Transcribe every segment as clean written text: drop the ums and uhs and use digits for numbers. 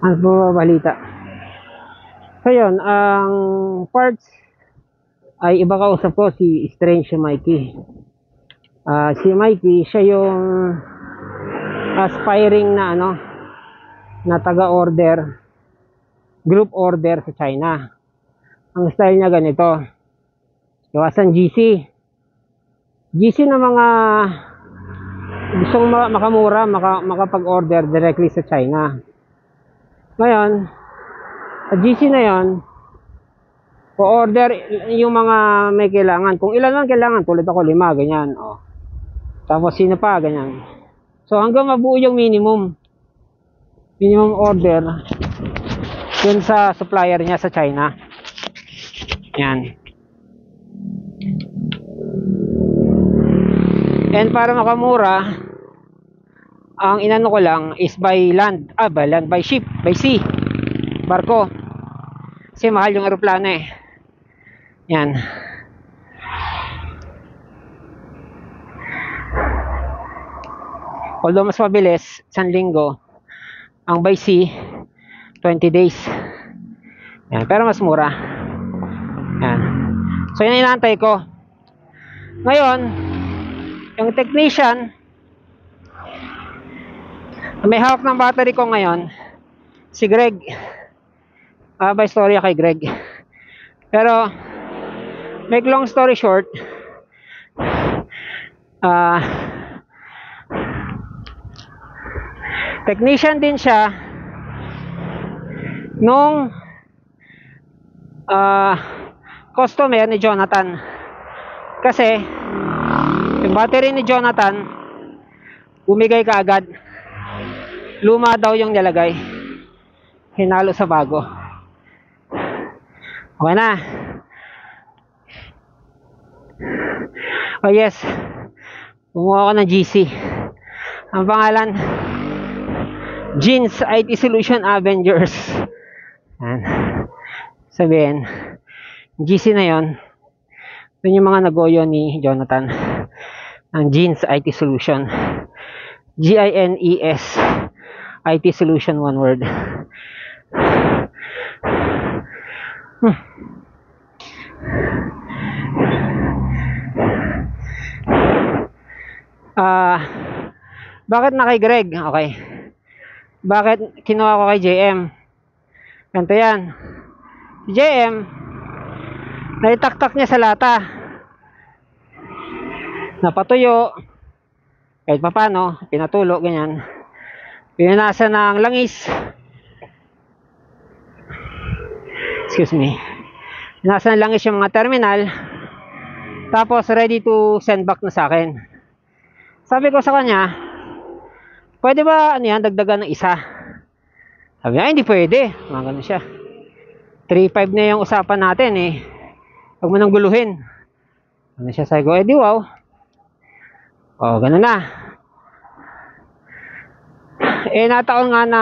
Ano po ba balita? So yun, ang parts ay iba kausap ko, si Strange Mikey. Si Mikey, siya yung aspiring na na taga-order, group order sa China. Ang style niya ganito, iwasan GC. GC na mga gustong makamura, makapag-order directly sa China. Ngayon, sa GC na yon, o-order yung mga may kailangan. Kung ilan lang kailangan, tulad ako 5, ganyan. O. Tapos sino pa, ganyan. So hanggang mabuo yung minimum order yun sa supplier niya sa China. Yan. And para makamura, ang inano ko lang is by land, by ship, by sea, barko. Kasi mahal yung eroplano eh. Yan. Although mas mabilis, 1 linggo. Ang by sea, 20 days. Yan, pero mas mura. Yan. So yun ang inaantay ko. Ngayon, yung technician, may hawak ng battery ko ngayon, si Greg. By story kay Greg. Pero, make long story short, technician din siya nung customer ni Jonathan. Kasi yung battery ni Jonathan bumigay kaagad, luma daw yung nilagay, hinalo sa bago. Okay na. Oh yes, kumuha ako ng GC. Ang pangalan, Jeans IT Solution Avengers. Yan. Sabihin, GC na yon, yun yung mga nagoyo ni Jonathan. Ang Jeans IT Solution, GINES IT Solution, one word. Bakit na kay Greg? Okay. Bakit kinuha ko kay JM? Ganito yan. Si JM, naitaktak niya sa lata. Napatuyo. Kahit pa paano, pinatulo, ganyan. Pinanasa ng langis. Excuse me. Pinanasa ng langis yung mga terminal. Tapos, ready to send back na sa akin. Sabi ko sa kanya, pwede ba dagdagan ng isa? Sabi niya, hindi pwede. Mga ganun siya. 3.5 na yung usapan natin eh. Huwag mo nang guluhin. Ano siya, sabi ko, di wow. O, ganun na. Nataon nga na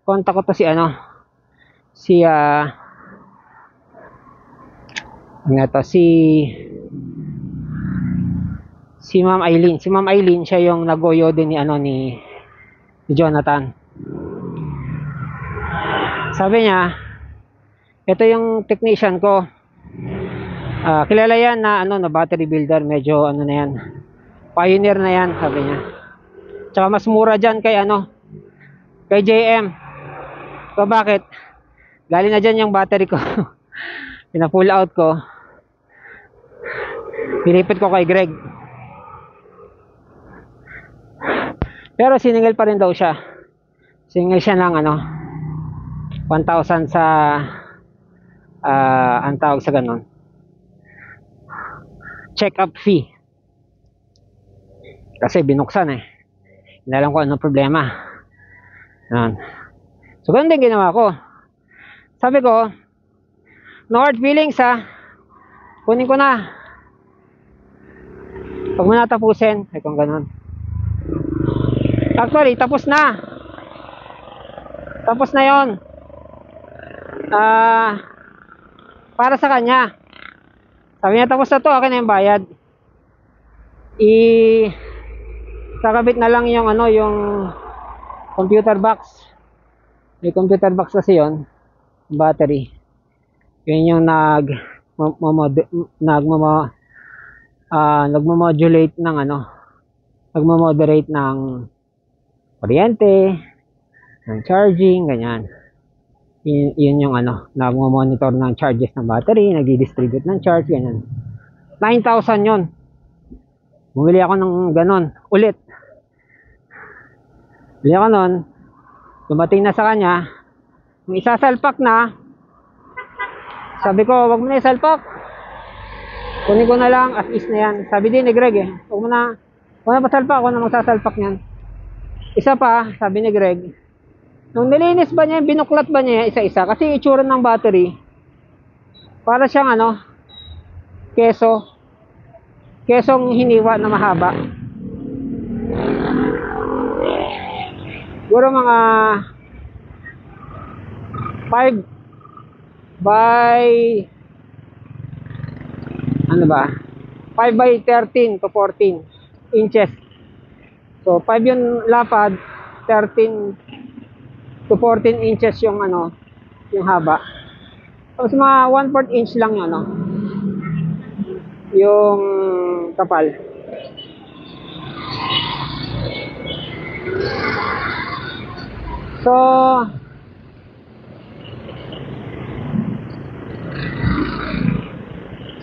kontak ko to si Ma'am Eileen. Si Ma'am Eileen, siya yung nagoyo din ni Jonathan. Sabi niya, ito yung technician ko. Kilala yan na battery builder, medyo na yan. Pioneer na yan, sabi niya. Tsaka mas mura dyan kay JM. So bakit? Galing na dyan yung battery ko. Pina-pull out ko. Pinipit ko kay Greg. Pero siningil pa rin daw siya. Siningil siya ng 1,000 sa ang tawag sa ganun, check-up fee. Kasi binuksan hindi alam ko anong problema. Yan. So ganun din ginawa ko. Sabi ko, no hard feelings kunin ko na. Pag mo natapusin, kung ganun. Actually, tapos na. Tapos na yon. Para sa kanya. Sabi niya, tapos na to, akin na yung bayad. Kakabit na lang yung yung computer box. May computer box kasi yon, battery. Yun yung nagmo-modulate ng nagmo-moderate ng kuryente, ng charging, ganyan. Yun yung nagmo-monitor ng charges ng battery, nagdi-distribute ng charge, ganyan. 9,000 yun. Bumili ako ng ganon, ulit. Bumili ako nun, dumating na sa kanya, yung isasalpak na, sabi ko, wag mo na isalpak. Kunin ko na lang, as is na yan. Sabi din ni Greg wag mo na pasalpak, ako na magsasalpak niyan. Isa pa, sabi ni Greg, nung nilinis ba niya, binuklat ba niya isa-isa? Kasi itsura ng battery, para siyang kesong hiniwa na mahaba. Siguro mga 5 by 5 by 13 to 14 inches. So 5 yung lapad, 13 to 14 inches yung yung haba. Tapos mga 1/4 inch lang yun yung kapal. So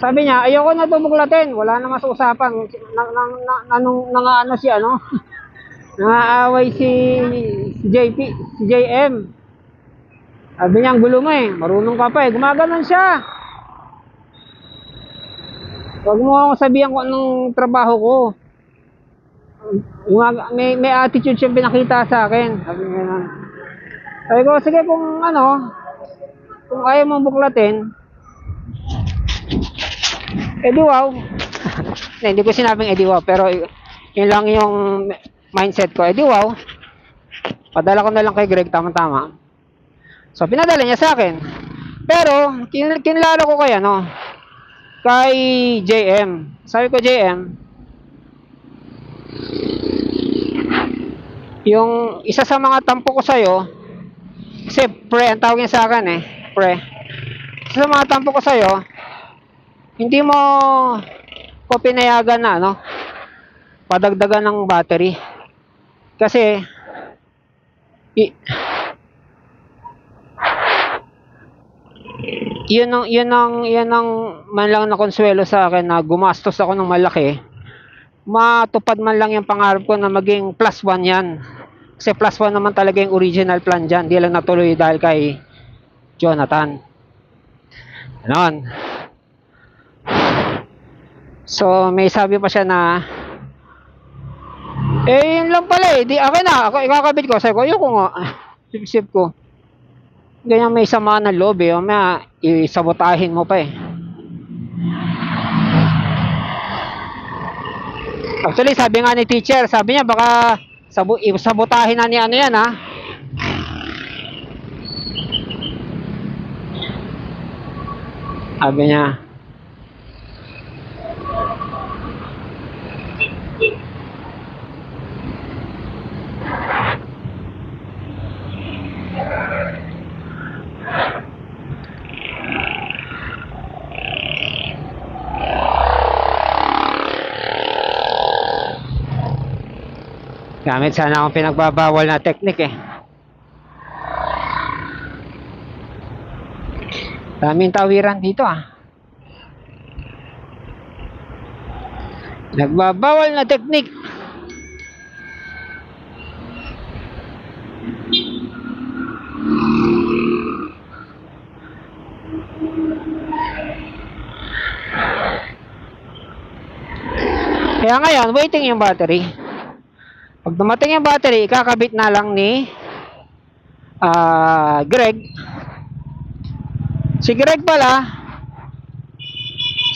sabi niya, ayoko na buklatin, wala na mas usapan. Nangaaway si JP, si JM. Sabi niya, ang gulo mo marunong ka pa gumaganon siya. Huwag mo akong sabihan kung anong trabaho ko. May attitude siyang pinakita sa akin. Sabi ko, sige kung ayaw mong buklatin, edi wow. Hindi ko sinabing edi wow, pero yun lang yung mindset ko. Edi wow, padala ko na lang kay Greg, tama-tama. So pinadala niya sa akin. Pero kinilala ko kay JM. Sabi ko, JM, yung isa sa mga tampo ko sa'yo, kasi pre ang tawag niya sa akin pre. Isa sa mga tampo ko sa'yo, hindi mo ko pinayagan na padagdagan ng battery. Kasi yun ang man lang na konsuelo sa akin na gumastos ako ng malaki, matupad man lang yung pangarap ko na maging +1 yan. Kasi +1 naman talaga yung original plan dyan, di lang natuloy dahil kay Jonathan. Ganon. So may sabi pa siya na yun lang pala di akin na, ako ikakabit ko. Sabi ko, ayoko nga, sip ko ganyan, may sama ng loob may isabotahin mo pa Actually sabi nga ni teacher, sabi niya baka sabotahin na ni yan sabi niya. Gamit sana akong pinagbabawal na technique Daming tawiran dito Nagbabawal na technique. Kaya ngayon, waiting yung battery. Pag dumating yung battery, ikakabit na lang ni Greg. Si Greg pala,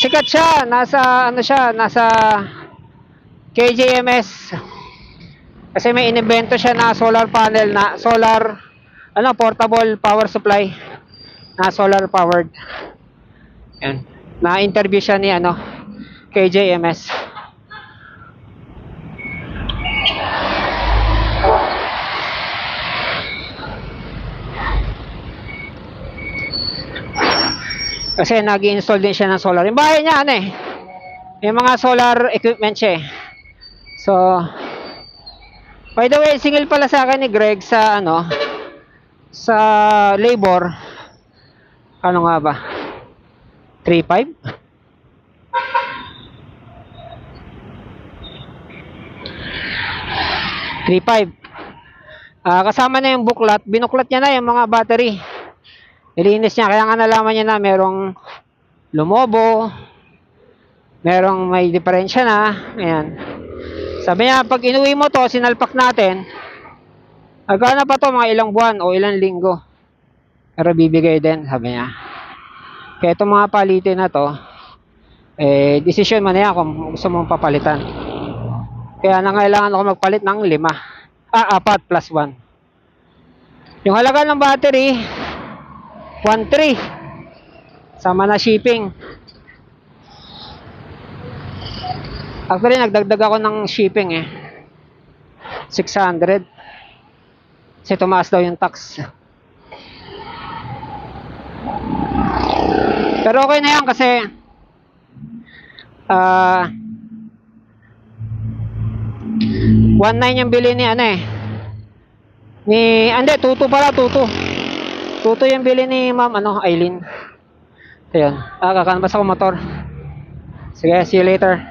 sikat siya, nasa KJMS. Kasi may inimbento siya na solar panel portable power supply na solar powered. Yan. Na-interview siya ni KJMS. Kasi nag-install din siya ng solar. Yung bahay niya, ano eh, may mga solar equipment siya eh. So, by the way, singil pala sa akin ni Greg sa ano, sa labor. Ano nga ba? 3.5? 3.5. Kasama na yung buklat. Binuklat niya na yung mga battery. Nilinis niya. Kaya nga nalaman niya na merong lumobo. Merong may diferensya na. Ayan. Sabi niya, pag inuwi mo to, sinalpak natin, agana pa to mga ilang buwan o ilang linggo. Pero bibigay din, sabi niya. Kaya itong mga palitin na to, decision mo na yan kung gusto mong papalitan. Kaya nangailangan ako magpalit ng 4 plus 1. Yung halaga ng battery, 1.3. Sama na shipping. Actually, nagdagdag ako ng shipping eh. 600. Kasi tumaas daw yung tax. Pero okay na yan kasi 1.9 yung bili ni ano eh. Hindi, 2.2 pala, 2.2. 2.2 yung bili ni Ma'am Eileen. Ayun. Kakanbas ako motor. Sige, see you later.